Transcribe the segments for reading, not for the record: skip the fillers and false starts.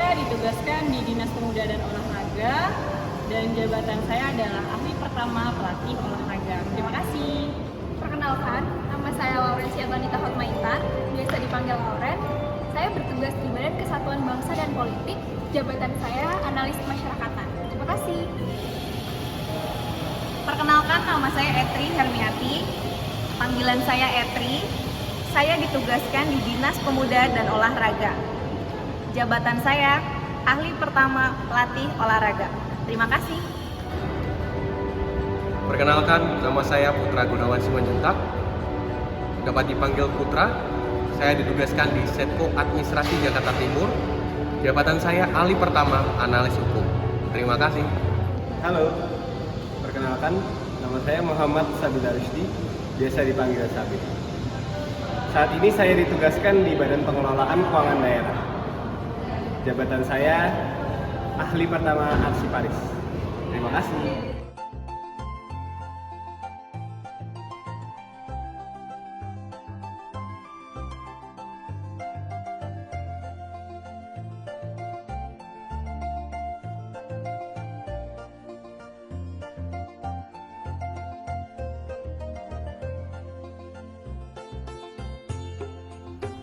saya ditugaskan di Dinas Pemuda dan Olahraga dan jabatan saya adalah ahli pertama pelatih olahraga. Terima kasih. Perkenalkan, nama saya Laurencia Banita Hotmaitan, biasa dipanggil Lauren. Saya bertugas di Badan Kesatuan Bangsa dan Politik. Jabatan saya analis masyarakatan. Terima kasih. Perkenalkan, nama saya Etri Hermiati. Panggilan saya Etri. Saya ditugaskan di Dinas Pemuda dan Olahraga. Jabatan saya ahli pertama pelatih olahraga. Terima kasih. Perkenalkan, nama saya Putra Gunawan Simanjuntak. Dapat dipanggil Putra. Saya ditugaskan di Setko Administrasi Jakarta Timur. Jabatan saya ahli pertama analis hukum. Terima kasih. Halo, perkenalkan, nama saya Muhammad Sabila Rusdi, biasa dipanggil Sabit. Saat ini saya ditugaskan di Badan Pengelolaan Keuangan Daerah. Jabatan saya ahli pertama arsiparis. Terima kasih.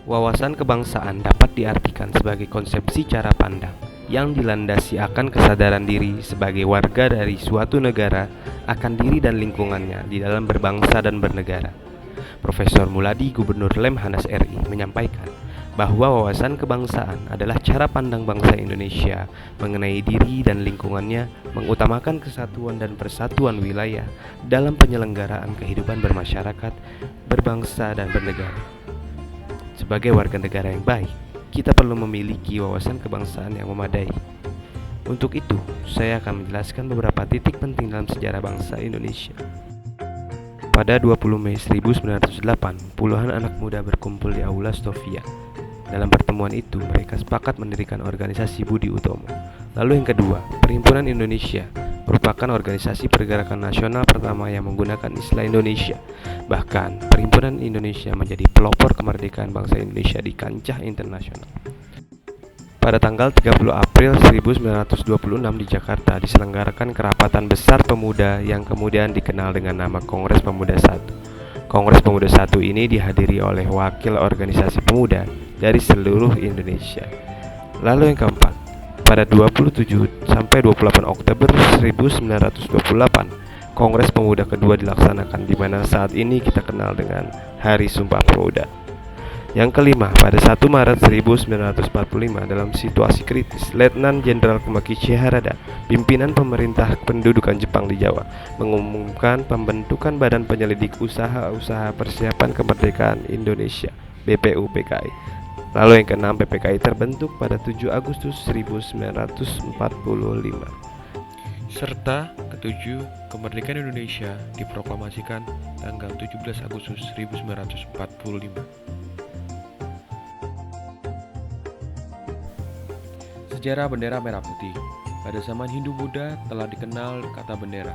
Wawasan kebangsaan dapat diartikan sebagai konsepsi cara pandang yang dilandasi akan kesadaran diri sebagai warga dari suatu negara akan diri dan lingkungannya di dalam berbangsa dan bernegara. Profesor Muladi, Gubernur Lemhanas RI, menyampaikan bahwa wawasan kebangsaan adalah cara pandang bangsa Indonesia mengenai diri dan lingkungannya, mengutamakan kesatuan dan persatuan wilayah dalam penyelenggaraan kehidupan bermasyarakat, berbangsa, dan bernegara. Sebagai warga negara yang baik, kita perlu memiliki wawasan kebangsaan yang memadai. Untuk itu, saya akan menjelaskan beberapa titik penting dalam sejarah bangsa Indonesia. Pada 20 Mei 1908, puluhan anak muda berkumpul di Aula Stovia. Dalam pertemuan itu, mereka sepakat mendirikan organisasi Budi Utomo. Lalu yang kedua, Perhimpunan Indonesia merupakan organisasi pergerakan nasional pertama yang menggunakan istilah Indonesia. Bahkan, Perhimpunan Indonesia menjadi pelopor kemerdekaan bangsa Indonesia di kancah internasional. Pada tanggal 30 April 1926 di Jakarta diselenggarakan kerapatan besar pemuda yang kemudian dikenal dengan nama Kongres Pemuda I. Kongres Pemuda I ini dihadiri oleh wakil organisasi pemuda dari seluruh Indonesia. Lalu yang keempat, pada 27 sampai 28 Oktober 1928, Kongres Pemuda kedua dilaksanakan, di mana saat ini kita kenal dengan Hari Sumpah Pemuda. Yang kelima, pada 1 Maret 1945, dalam situasi kritis, Letnan Jenderal Kemaki Chiharada, pimpinan pemerintah pendudukan Jepang di Jawa, mengumumkan pembentukan Badan Penyelidik Usaha-Usaha Persiapan Kemerdekaan Indonesia (BPUPKI). Lalu yang keenam, PPKI terbentuk pada 7 Agustus 1945. Serta ketujuh, kemerdekaan Indonesia diproklamasikan tanggal 17 Agustus 1945. Sejarah bendera merah putih. Pada zaman Hindu-Buddha telah dikenal kata bendera.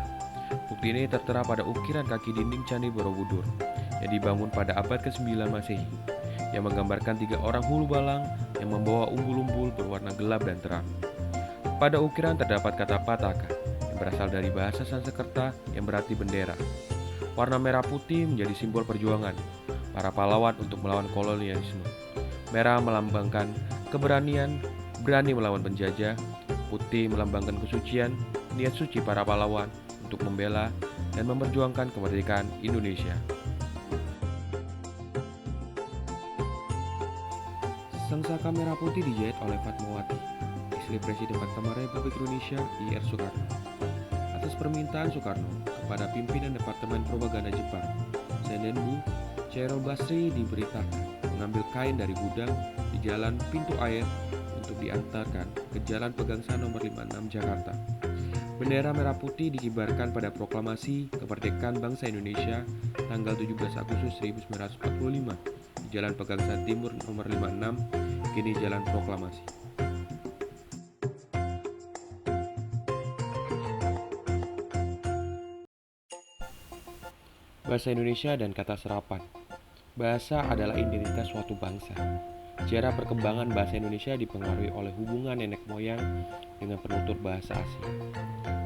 Bukti ini tertera pada ukiran kaki dinding Candi Borobudur yang dibangun pada abad ke-9 Masehi, yang menggambarkan 3 orang hulu balang yang membawa umbul-umbul berwarna gelap dan terang. Pada ukiran terdapat kata Pataka yang berasal dari bahasa Sanskerta yang berarti bendera. Warna merah putih menjadi simbol perjuangan para pahlawan untuk melawan kolonialisme. Merah melambangkan keberanian, berani melawan penjajah. Putih melambangkan kesucian, niat suci para pahlawan untuk membela dan memperjuangkan kemerdekaan Indonesia. Sangsaka merah putih dijahit oleh Fatmawati, istri Presiden pertama Republik Indonesia I.R. Soekarno. Atas permintaan Soekarno kepada pimpinan Departemen Propaganda Jepang, Senenbu, Chairul Basri diberitakan mengambil kain dari gudang di Jalan Pintu Air untuk diantarkan ke Jalan Pegangsaan nomor 56 Jakarta. Bendera merah putih dikibarkan pada proklamasi kemerdekaan bangsa Indonesia tanggal 17 Agustus 1945 di Jalan Pegangsaan Timur nomor 56, kini Jalan Proklamasi. Bahasa Indonesia dan kata serapan. Bahasa adalah identitas suatu bangsa. Sejarah perkembangan bahasa Indonesia dipengaruhi oleh hubungan nenek moyang dengan penutur bahasa asing.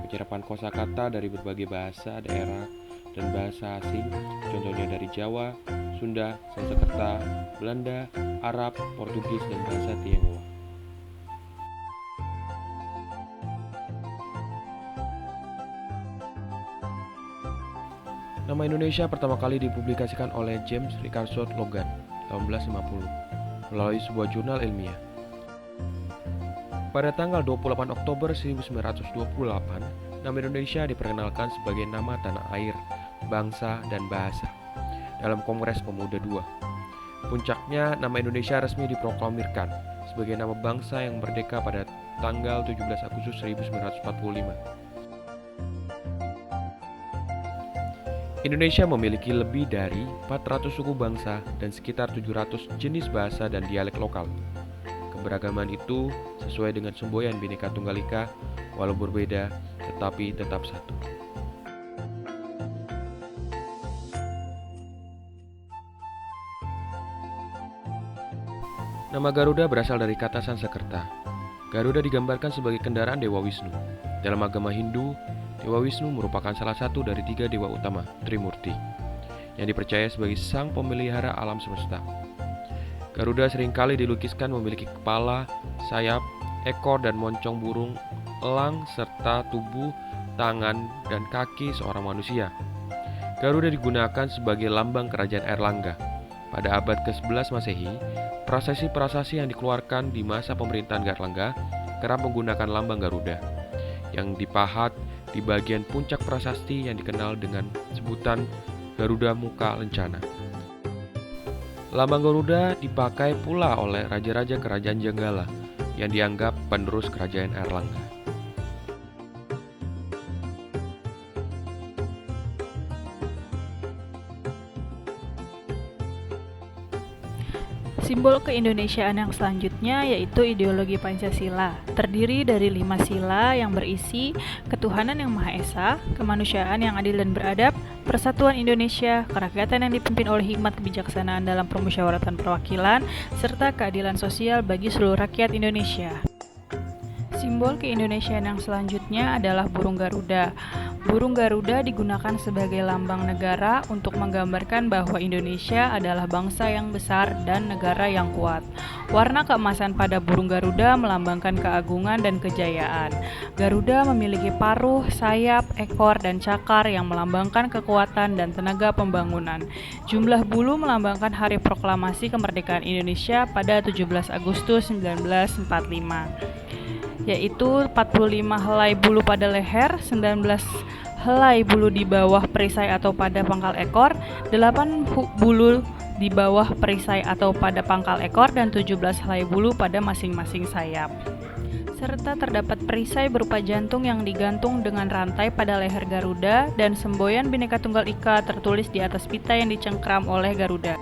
Penyerapan kosakata dari berbagai bahasa daerah dan bahasa asing, contohnya dari Jawa, Sunda, Sanskerta, Belanda, Arab, Portugis, dan bahasa Tionghoa. Nama Indonesia pertama kali dipublikasikan oleh James Ricardson Logan tahun 1850 melalui sebuah jurnal ilmiah. Pada tanggal 28 Oktober 1928, nama Indonesia diperkenalkan sebagai nama tanah air, bangsa, dan bahasa dalam Kongres Pemuda II. Puncaknya, nama Indonesia resmi diproklamirkan sebagai nama bangsa yang merdeka pada tanggal 17 Agustus 1945. Indonesia memiliki lebih dari 400 suku bangsa dan sekitar 700 jenis bahasa dan dialek lokal. Keberagaman itu sesuai dengan semboyan Bhinneka Tunggal Ika, walau berbeda tetapi tetap satu. Nama Garuda berasal dari kata Sanskerta. Garuda digambarkan sebagai kendaraan Dewa Wisnu. Dalam agama Hindu, Dewa Wisnu merupakan salah satu dari 3 dewa utama, Trimurti, yang dipercaya sebagai sang pemelihara alam semesta. Garuda seringkali dilukiskan memiliki kepala, sayap, ekor dan moncong burung, elang, serta tubuh, tangan, dan kaki seorang manusia. Garuda digunakan sebagai lambang kerajaan Airlangga. Pada abad ke-11 Masehi, prasasti-prasasti yang dikeluarkan di masa pemerintahan Airlangga kerap menggunakan lambang Garuda, yang dipahat di bagian puncak prasasti yang dikenal dengan sebutan Garuda Muka Lencana. Lambang Garuda dipakai pula oleh raja-raja kerajaan Jenggala yang dianggap penerus kerajaan Airlangga. Simbol keindonesiaan yang selanjutnya yaitu ideologi Pancasila, terdiri dari 5 sila yang berisi ketuhanan yang Maha Esa, kemanusiaan yang adil dan beradab, persatuan Indonesia, kerakyatan yang dipimpin oleh hikmat kebijaksanaan dalam permusyawaratan perwakilan, serta keadilan sosial bagi seluruh rakyat Indonesia. Simbol keindonesiaan yang selanjutnya adalah burung Garuda. Burung Garuda digunakan sebagai lambang negara untuk menggambarkan bahwa Indonesia adalah bangsa yang besar dan negara yang kuat. Warna keemasan pada burung Garuda melambangkan keagungan dan kejayaan. Garuda memiliki paruh, sayap, ekor, dan cakar yang melambangkan kekuatan dan tenaga pembangunan. Jumlah bulu melambangkan hari proklamasi kemerdekaan Indonesia pada 17 Agustus 1945. Yaitu 45 helai bulu pada leher, 19 helai bulu di bawah perisai atau pada pangkal ekor, 8 bulu di bawah perisai atau pada pangkal ekor, dan 17 helai bulu pada masing-masing sayap. Serta terdapat perisai berupa jantung yang digantung dengan rantai pada leher Garuda dan semboyan Bhinneka Tunggal Ika tertulis di atas pita yang dicengkram oleh Garuda.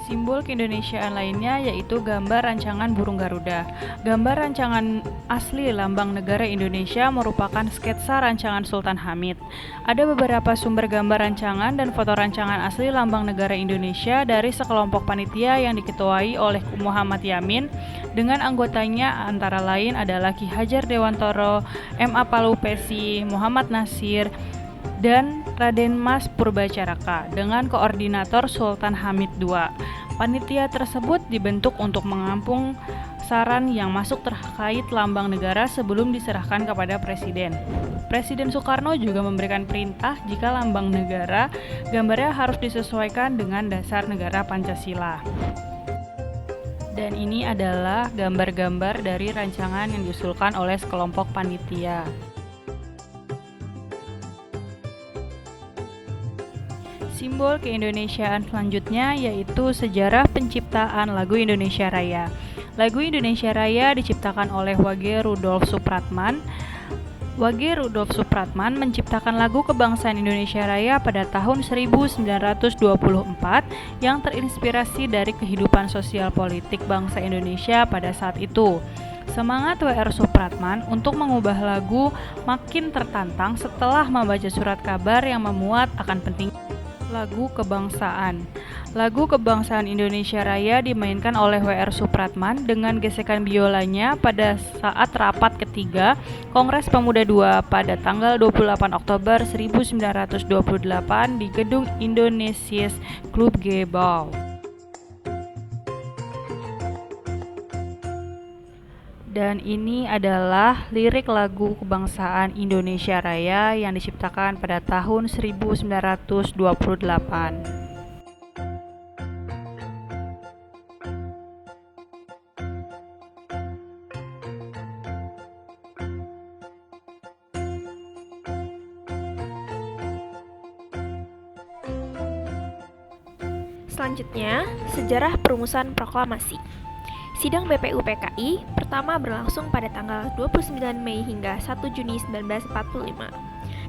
Simbol keindonesiaan lainnya yaitu gambar rancangan burung Garuda. Gambar rancangan asli lambang negara Indonesia merupakan sketsa rancangan Sultan Hamid. Ada beberapa sumber gambar rancangan dan foto rancangan asli lambang negara Indonesia dari sekelompok panitia yang diketuai oleh Muhammad Yamin dengan anggotanya antara lain adalah Ki Hajar Dewantoro, M.A. Palupesi, Muhammad Nasir, dan Raden Mas Purbacaraka dengan koordinator Sultan Hamid II. Panitia tersebut dibentuk untuk mengampung saran yang masuk terkait lambang negara sebelum diserahkan kepada Presiden. Presiden Soekarno juga memberikan perintah jika lambang negara gambarnya harus disesuaikan dengan dasar negara Pancasila. Dan ini adalah gambar-gambar dari rancangan yang diusulkan oleh sekelompok panitia. Simbol keindonesiaan selanjutnya yaitu sejarah penciptaan lagu Indonesia Raya. Lagu Indonesia Raya diciptakan oleh Wage Rudolf Supratman. Wage Rudolf Supratman menciptakan lagu kebangsaan Indonesia Raya pada tahun 1924 yang terinspirasi dari kehidupan sosial politik bangsa Indonesia pada saat itu. Semangat W.R. Supratman untuk mengubah lagu makin tertantang setelah membaca surat kabar yang memuat akan penting lagu kebangsaan. Lagu Kebangsaan Indonesia Raya dimainkan oleh W.R. Supratman dengan gesekan biolanya pada saat rapat ketiga Kongres Pemuda II pada tanggal 28 Oktober 1928 di Gedung Indonesias Club Gebouw. Dan ini adalah lirik lagu Kebangsaan Indonesia Raya yang diciptakan pada tahun 1928. Selanjutnya, sejarah perumusan proklamasi. Sidang BPU PKI pertama berlangsung pada tanggal 29 Mei hingga 1 Juni 1945.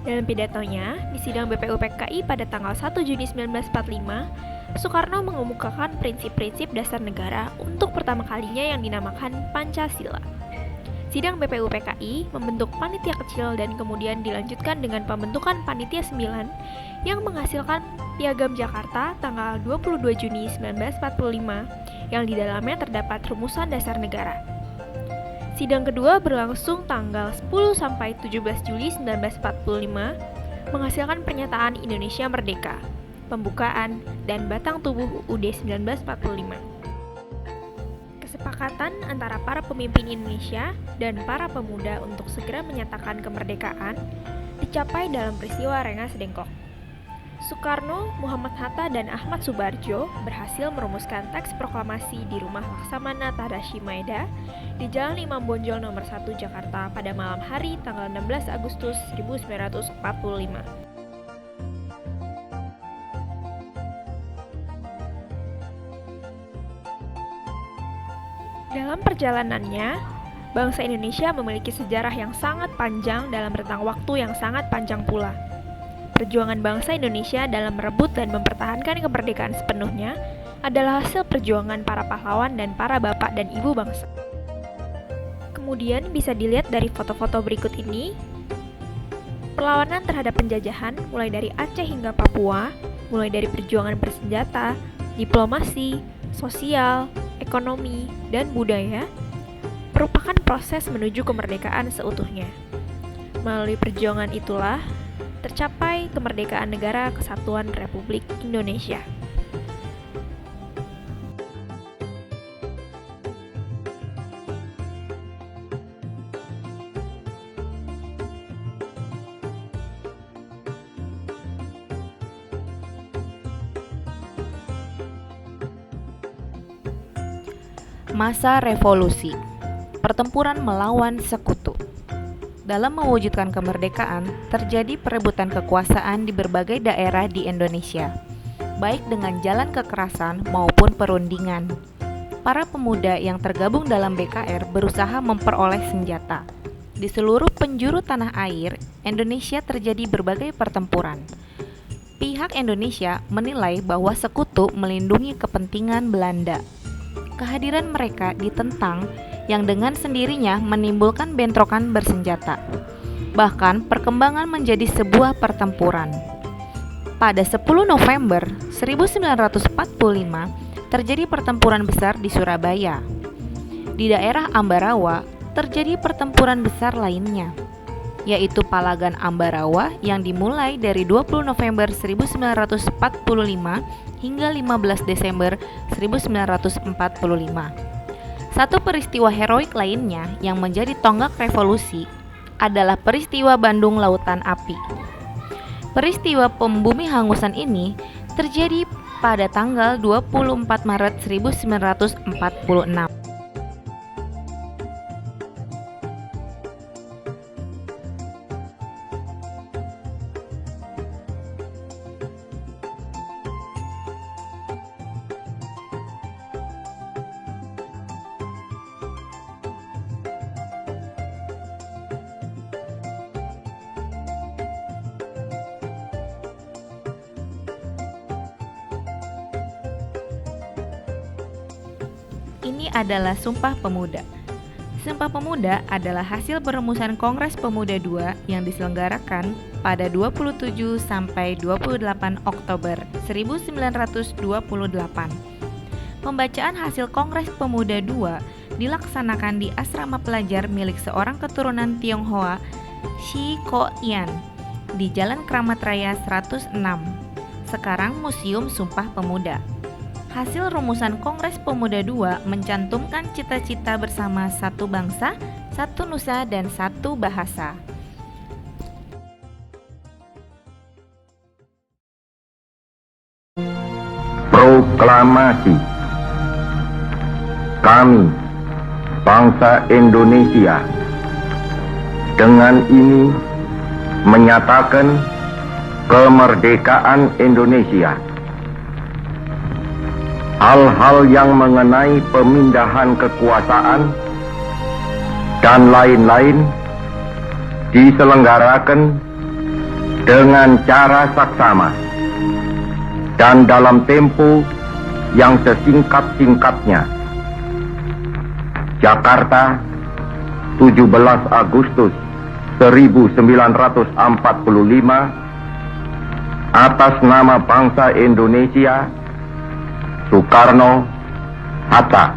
Dalam pidatonya, di sidang BPU PKI pada tanggal 1 Juni 1945, Soekarno mengemukakan prinsip-prinsip dasar negara untuk pertama kalinya yang dinamakan Pancasila. Sidang BPU PKI membentuk panitia kecil dan kemudian dilanjutkan dengan pembentukan panitia 9 yang menghasilkan Piagam Jakarta tanggal 22 Juni 1945 yang di dalamnya terdapat rumusan dasar negara. Sidang kedua berlangsung tanggal 10 sampai 17 Juli 1945 menghasilkan pernyataan Indonesia Merdeka, pembukaan, dan batang tubuh UUD 1945. Kesepakatan antara para pemimpin Indonesia dan para pemuda untuk segera menyatakan kemerdekaan dicapai dalam peristiwa Rengas Dengklok. Soekarno, Muhammad Hatta, dan Ahmad Subarjo berhasil merumuskan teks proklamasi di rumah Laksamana Tadashi Maeda di Jalan Imam Bonjol nomor 1 Jakarta pada malam hari tanggal 16 Agustus 1945. Dalam perjalanannya, bangsa Indonesia memiliki sejarah yang sangat panjang dalam rentang waktu yang sangat panjang pula. Perjuangan bangsa Indonesia dalam merebut dan mempertahankan kemerdekaan sepenuhnya adalah hasil perjuangan para pahlawan dan para bapak dan ibu bangsa. Kemudian bisa dilihat dari foto-foto berikut ini. Perlawanan terhadap penjajahan mulai dari Aceh hingga Papua, mulai dari perjuangan bersenjata, diplomasi, sosial, ekonomi, dan budaya, merupakan proses menuju kemerdekaan seutuhnya. Melalui perjuangan itulah tercapai kemerdekaan Negara Kesatuan Republik Indonesia. Masa revolusi, pertempuran melawan sekutu. Dalam mewujudkan kemerdekaan, terjadi perebutan kekuasaan di berbagai daerah di Indonesia, baik dengan jalan kekerasan maupun perundingan. Para pemuda yang tergabung dalam BKR berusaha memperoleh senjata. Di seluruh penjuru tanah air, Indonesia terjadi berbagai pertempuran. Pihak Indonesia menilai bahwa sekutu melindungi kepentingan Belanda. Kehadiran mereka ditentang yang dengan sendirinya menimbulkan bentrokan bersenjata. Bahkan perkembangan menjadi sebuah pertempuran. Pada 10 November 1945 terjadi pertempuran besar di Surabaya. Di daerah Ambarawa terjadi pertempuran besar lainnya, yaitu Palagan Ambarawa yang dimulai dari 20 November 1945 hingga 15 Desember 1945. Satu peristiwa heroik lainnya yang menjadi tonggak revolusi adalah peristiwa Bandung Lautan Api. Peristiwa pembumi hangusan ini terjadi pada tanggal 24 Maret 1946. Ini adalah Sumpah Pemuda. Sumpah Pemuda adalah hasil perumusan Kongres Pemuda II yang diselenggarakan pada 27 sampai 28 Oktober 1928. Pembacaan hasil Kongres Pemuda II dilaksanakan di asrama pelajar milik seorang keturunan Tionghoa, Shi Ko Yan, di Jalan Kramat Raya 106, sekarang Museum Sumpah Pemuda. Hasil rumusan Kongres Pemuda II mencantumkan cita-cita bersama satu bangsa, satu nusa, dan satu bahasa. Proklamasi. Kami, bangsa Indonesia, dengan ini menyatakan kemerdekaan Indonesia. Hal-hal yang mengenai pemindahan kekuasaan dan lain-lain diselenggarakan dengan cara saksama dan dalam tempo yang sesingkat-singkatnya. Jakarta, 17 Agustus 1945, atas nama bangsa Indonesia, Soekarno, Hatta.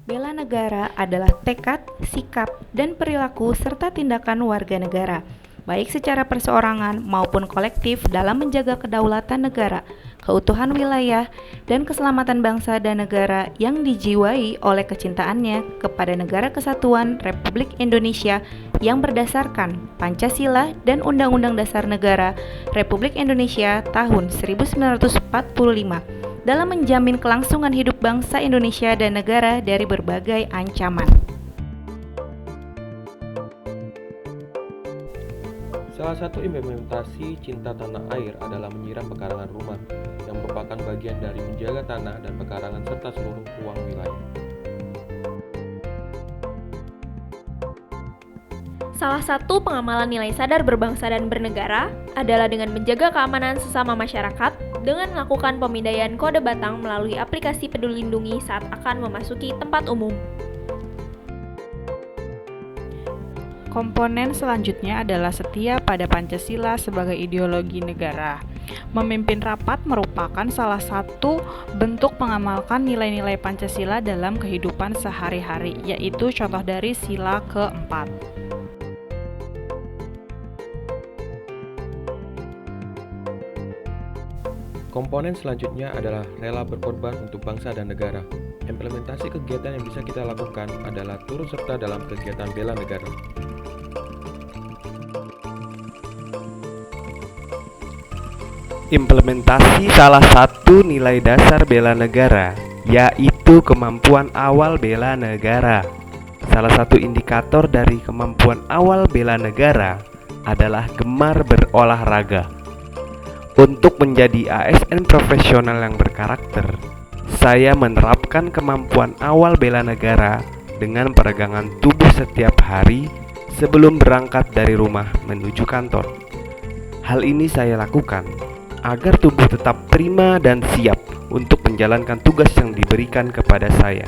Bela negara adalah tekad, sikap, dan perilaku serta tindakan warga negara, baik secara perseorangan maupun kolektif dalam menjaga kedaulatan negara, keutuhan wilayah, dan keselamatan bangsa dan negara yang dijiwai oleh kecintaannya kepada Negara Kesatuan Republik Indonesia yang berdasarkan Pancasila dan Undang-Undang Dasar Negara Republik Indonesia tahun 1945 dalam menjamin kelangsungan hidup bangsa Indonesia dan negara dari berbagai ancaman. Salah satu implementasi cinta tanah air adalah menyiram pekarangan rumah, yang merupakan bagian dari menjaga tanah dan pekarangan serta seluruh ruang wilayah. Salah satu pengamalan nilai sadar berbangsa dan bernegara adalah dengan menjaga keamanan sesama masyarakat dengan melakukan pemindaian kode batang melalui aplikasi Peduli Lindungi saat akan memasuki tempat umum. Komponen selanjutnya adalah setia pada Pancasila sebagai ideologi negara. Memimpin rapat merupakan salah satu bentuk mengamalkan nilai-nilai Pancasila dalam kehidupan sehari-hari, yaitu contoh dari sila keempat. Komponen selanjutnya adalah rela berkorban untuk bangsa dan negara. Implementasi kegiatan yang bisa kita lakukan adalah turut serta dalam kegiatan bela negara. Implementasi salah satu nilai dasar bela negara, yaitu kemampuan awal bela negara. Salah satu indikator dari kemampuan awal bela negara adalah gemar berolahraga. Untuk menjadi ASN profesional yang berkarakter, saya menerapkan kemampuan awal bela negara dengan peregangan tubuh setiap hari sebelum berangkat dari rumah menuju kantor. Hal ini saya lakukan agar tubuh tetap prima dan siap untuk menjalankan tugas yang diberikan kepada saya.